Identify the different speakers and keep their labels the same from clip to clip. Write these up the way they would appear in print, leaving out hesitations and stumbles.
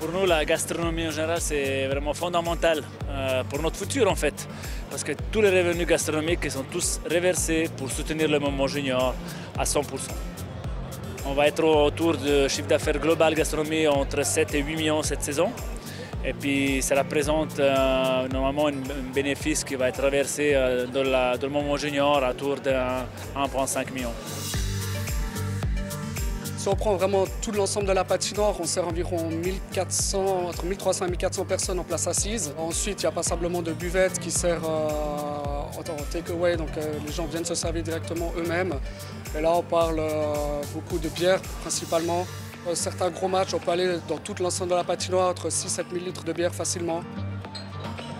Speaker 1: Pour nous, la gastronomie en général, c'est vraiment fondamental pour notre futur en fait. Parce que tous les revenus gastronomiques sont tous reversés pour soutenir le mouvement junior à 100%. On va être autour de chiffre d'affaires global gastronomie entre 7 et 8 millions cette saison. Et puis ça représente normalement un bénéfice qui va être reversé dans le mouvement junior à autour de 1,5 million.
Speaker 2: Si on prend vraiment tout l'ensemble de la patinoire, on sert environ entre 1300 et 1400 personnes en place assise. Ensuite, il y a passablement de buvettes qui servent en take-away, donc les gens viennent se servir directement eux-mêmes. Et là, on parle beaucoup de bière principalement. Certains gros matchs, on peut aller dans tout l'ensemble de la patinoire, entre 6 000 et 7 000 litres de bière facilement.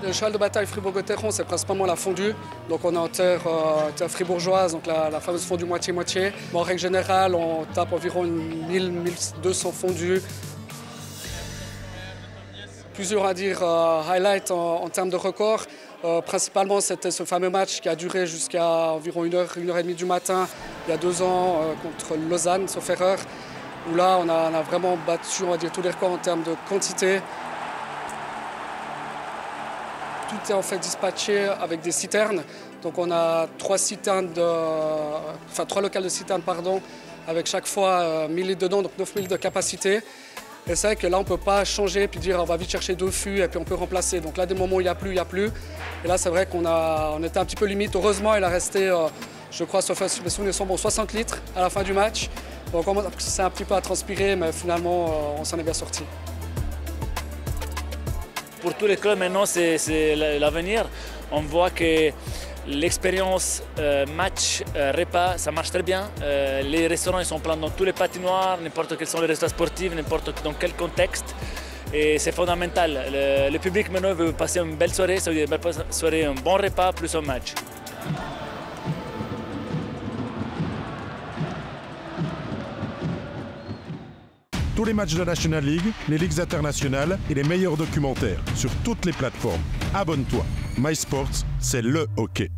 Speaker 2: Le cheval de bataille Fribourg-Gotteron, c'est principalement la fondue. Donc on est en terre fribourgeoise, donc la fameuse fondue moitié-moitié. En règle générale, on tape environ 1000-1200 fondues. Plusieurs à dire highlight en termes de record. Principalement, c'était ce fameux match qui a duré jusqu'à environ 1h30 du matin, il y a 2 ans, contre Lausanne, sauf erreur. Où là, on a vraiment battu, on va dire, tous les records en termes de quantité. Tout est en fait dispatché avec des citernes. Donc on a 3 locales de citernes, pardon, avec chaque fois 1000 litres dedans, donc 9000 de capacité. Et c'est vrai que là, on ne peut pas changer et dire on va vite chercher 2 fûts et puis on peut remplacer. Donc là, des moments où il n'y a plus, il n'y a plus. Et là, c'est vrai qu'on était un petit peu limite. Heureusement, il a resté, je crois, sauf si mes souvenirs sont bons, 60 litres à la fin du match. Donc on s'est un petit peu à transpirer, mais finalement, on s'en est bien sorti.
Speaker 1: Pour tous les clubs maintenant, c'est l'avenir. On voit que l'expérience match-repas, ça marche très bien. Les restaurants ils sont pleins dans tous les patinoires, n'importe quels sont les restaurants sportifs, n'importe dans quel contexte. Et c'est fondamental. Le public maintenant veut passer une belle soirée, ça veut dire une belle soirée, un bon repas plus un match.
Speaker 3: Tous les matchs de la National League, les ligues internationales et les meilleurs documentaires sur toutes les plateformes. Abonne-toi. MySports, c'est le hockey.